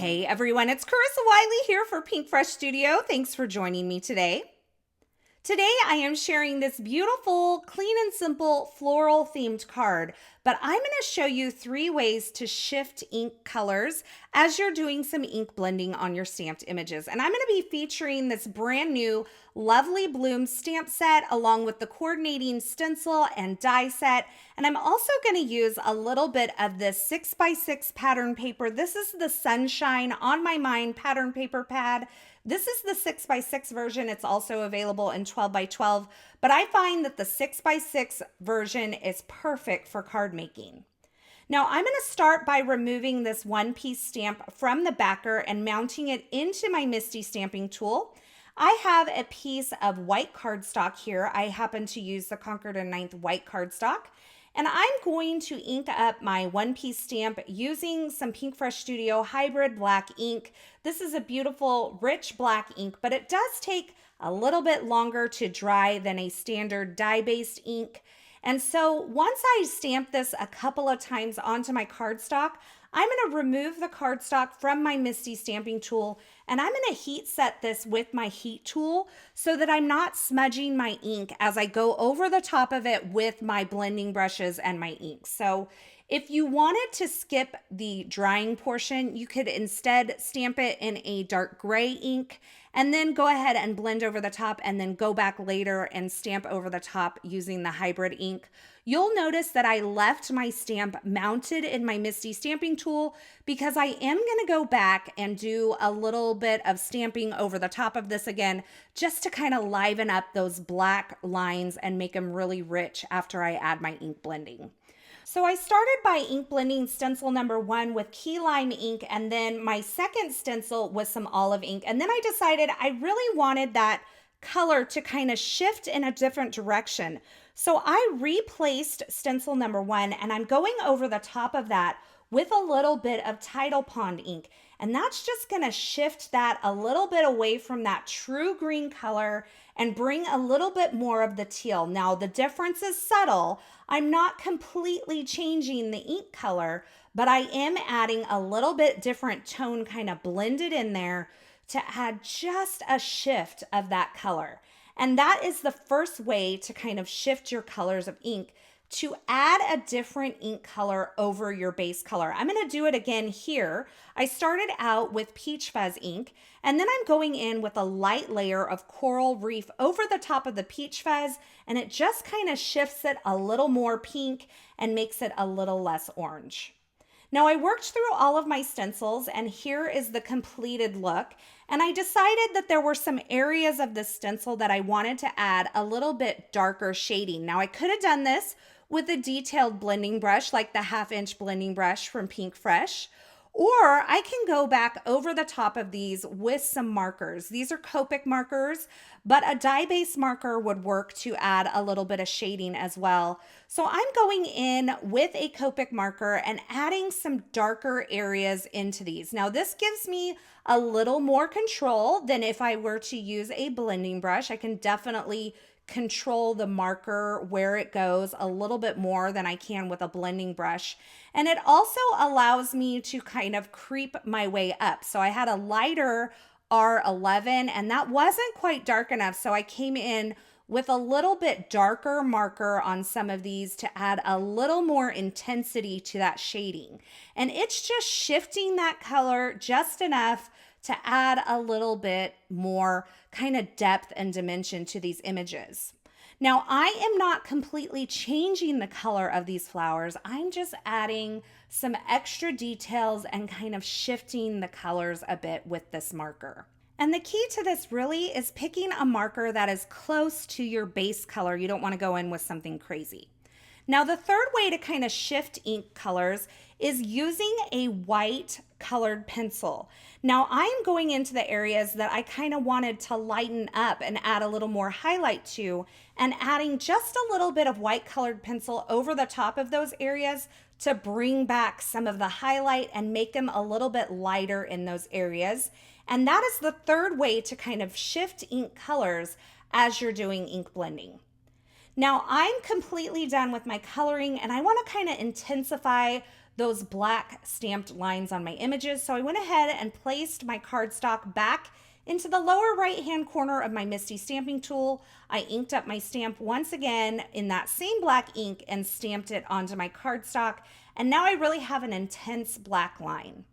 Hey everyone, it's Carissa Wiley here for Pinkfresh Studio. Thanks for joining me today. Today I am sharing this beautiful, clean and simple floral themed card, but I'm going to show you 3 ways to shift ink colors as you're doing some ink blending on your stamped images. And I'm going to be featuring this brand new Lovely Bloom stamp set along with the coordinating stencil and die set. And I'm also going to use a little bit of this 6x6 pattern paper. This is the Sunshine On My Mind pattern paper pad. This is the 6x6 version. It's also available in 12x12, but I find that the 6x6 version is perfect for card making. Now I'm going to start by removing this one-piece stamp from the backer and mounting it into my MISTI stamping tool. I have a piece of white cardstock here. I happen to use the Concord & Ninth white cardstock. And I'm going to ink up my one-piece stamp using some Pinkfresh Studio Hybrid Black ink. This is a beautiful, rich black ink, but it does take a little bit longer to dry than a standard dye-based ink. And so once I stamp this a couple of times onto my cardstock, I'm going to remove the cardstock from my MISTI stamping tool, and I'm going to heat set this with my heat tool so that I'm not smudging my ink as I go over the top of it with my blending brushes and my ink. So if you wanted to skip the drying portion, you could instead stamp it in a dark gray ink and then go ahead and blend over the top and then go back later and stamp over the top using the hybrid ink. You'll notice that I left my stamp mounted in my MISTI stamping tool because I am going to go back and do a little bit of stamping over the top of this again, just to kind of liven up those black lines and make them really rich after I add my ink blending. So I started by ink blending stencil number 1 with key lime ink, and then my second stencil was some olive ink. And then I decided I really wanted that color to kind of shift in a different direction. So I replaced stencil number 1, and I'm going over the top of that with a little bit of Tidal Pond ink. And that's just going to shift that a little bit away from that true green color and bring a little bit more of the teal. Now the difference is subtle. I'm not completely changing the ink color, but I am adding a little bit different tone kind of blended in there to add just a shift of that color. And that is the first way to kind of shift your colors of ink, to add a different ink color over your base color. I'm going to do it again here. I started out with peach fuzz ink, and then I'm going in with a light layer of coral reef over the top of the peach fuzz, and it just kind of shifts it a little more pink and makes it a little less orange. Now I worked through all of my stencils, and here is the completed look. And I decided that there were some areas of the stencil that I wanted to add a little bit darker shading. Now I could have done this with a detailed blending brush like the 1/2 inch blending brush from Pinkfresh, or I can go back over the top of these with some markers. These are Copic markers, but a dye-based marker would work to add a little bit of shading as well. So I'm going in with a Copic marker and adding some darker areas into these. Now this gives me a little more control than if I were to use a blending brush. I can definitely control the marker where it goes a little bit more than I can with a blending brush. And it also allows me to kind of creep my way up. So I had a lighter R11 and that wasn't quite dark enough. So I came in with a little bit darker marker on some of these to add a little more intensity to that shading. And it's just shifting that color just enough to add a little bit more kind of depth and dimension to these images. Now, I am not completely changing the color of these flowers. I'm just adding some extra details and kind of shifting the colors a bit with this marker. And the key to this really is picking a marker that is close to your base color. You don't want to go in with something crazy. Now, the third way to kind of shift ink colors is using a white colored pencil. Now, I'm going into the areas that I kind of wanted to lighten up and add a little more highlight to, and adding just a little bit of white colored pencil over the top of those areas to bring back some of the highlight and make them a little bit lighter in those areas. And that is the third way to kind of shift ink colors as you're doing ink blending. Now I'm completely done with my coloring, and I want to kind of intensify those black stamped lines on my images. So I went ahead and placed my cardstock back into the lower right-hand corner of my MISTI stamping tool. I inked up my stamp once again in that same black ink and stamped it onto my cardstock. And now I really have an intense black line.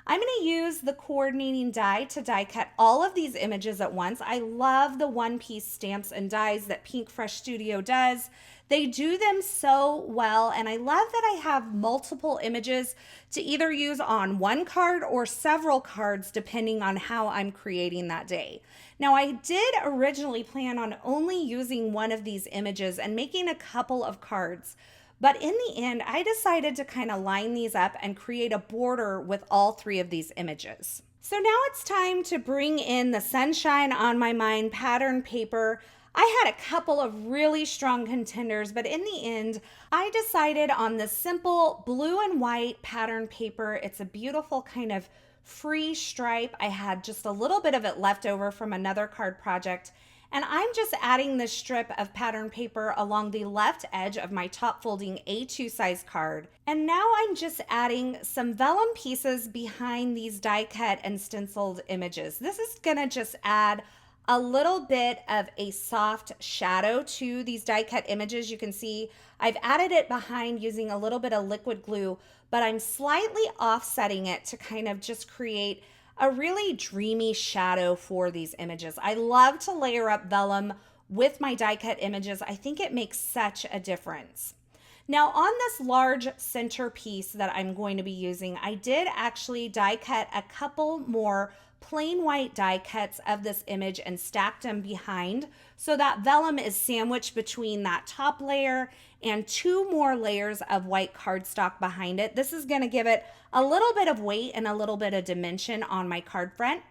I'm going to use the coordinating die to die cut all of these images at once. I love the one-piece stamps and dies that Pinkfresh Studio does. They do them so well, and I love that I have multiple images to either use on one card or several cards depending on how I'm creating that day. Now, I did originally plan on only using one of these images and making a couple of cards. But in the end, I decided to kind of line these up and create a border with all three of these images. So now it's time to bring in the Sunshine on My Mind pattern paper. I had a couple of really strong contenders, but in the end, I decided on this simple blue and white pattern paper. It's a beautiful kind of free stripe. I had just a little bit of it left over from another card project. And I'm just adding this strip of pattern paper along the left edge of my top folding A2 size card. And now I'm just adding some vellum pieces behind these die cut and stenciled images. This is gonna just add a little bit of a soft shadow to these die cut images. You can see I've added it behind using a little bit of liquid glue, but I'm slightly offsetting it to kind of just create a really dreamy shadow for these images. I love to layer up vellum with my die cut images. I think it makes such a difference. Now on this large center piece that I'm going to be using, I did actually die cut a couple more plain white die cuts of this image and stacked them behind so that vellum is sandwiched between that top layer and two more layers of white cardstock behind it. This is going to give it a little bit of weight and a little bit of dimension on my card front.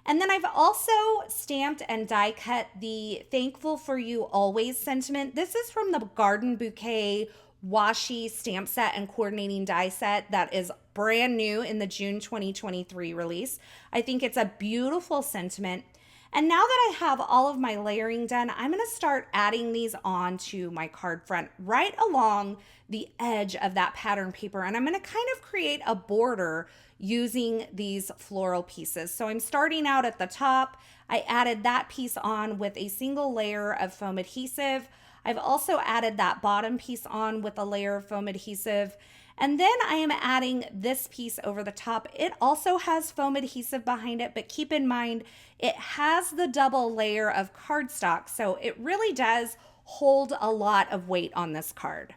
And then I've also stamped and die cut the Thankful for You Always sentiment. This is from the Garden Bouquet washi stamp set and coordinating die set that is brand new in the June 2023 release. I think it's a beautiful sentiment. And now that I have all of my layering done, I'm going to start adding these on to my card front right along the edge of that pattern paper. And I'm going to kind of create a border using these floral pieces. So I'm starting out at the top. I added that piece on with a single layer of foam adhesive. I've also added that bottom piece on with a layer of foam adhesive. And then I am adding this piece over the top. It also has foam adhesive behind it, but keep in mind, it has the double layer of cardstock, so it really does hold a lot of weight on this card.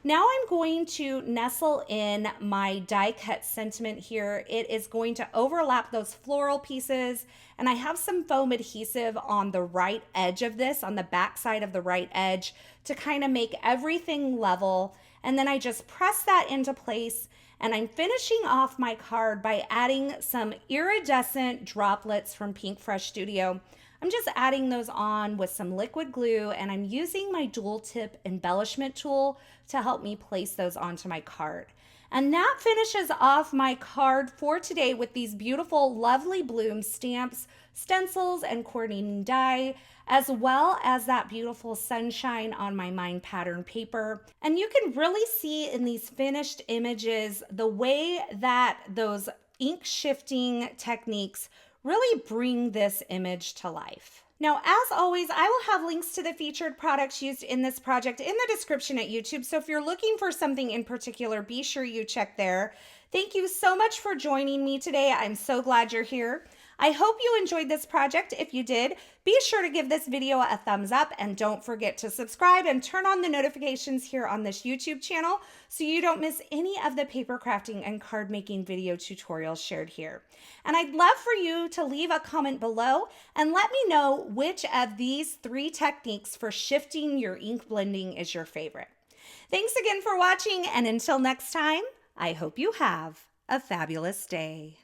Now I'm going to nestle in my die cut sentiment here. It is going to overlap those floral pieces, and I have some foam adhesive on the right edge of this, on the back side of the right edge, to kind of make everything level. And then I just press that into place, and I'm finishing off my card by adding some iridescent droplets from Pinkfresh Studio. I'm just adding those on with some liquid glue, and I'm using my dual tip embellishment tool to help me place those onto my card. And that finishes off my card for today with these beautiful Lovely Bloom stamps, stencils, and coordinating die, as well as that beautiful Sunshine on My Mind pattern paper. And you can really see in these finished images the way that those ink shifting techniques really bring this image to life. Now, as always, I will have links to the featured products used in this project in the description at YouTube. So if you're looking for something in particular, be sure you check there. Thank you so much for joining me today. I'm so glad you're here. I hope you enjoyed this project. If you did, be sure to give this video a thumbs up and don't forget to subscribe and turn on the notifications here on this YouTube channel so you don't miss any of the paper crafting and card making video tutorials shared here. And I'd love for you to leave a comment below and let me know which of these 3 techniques for shifting your ink blending is your favorite. Thanks again for watching, and until next time, I hope you have a fabulous day.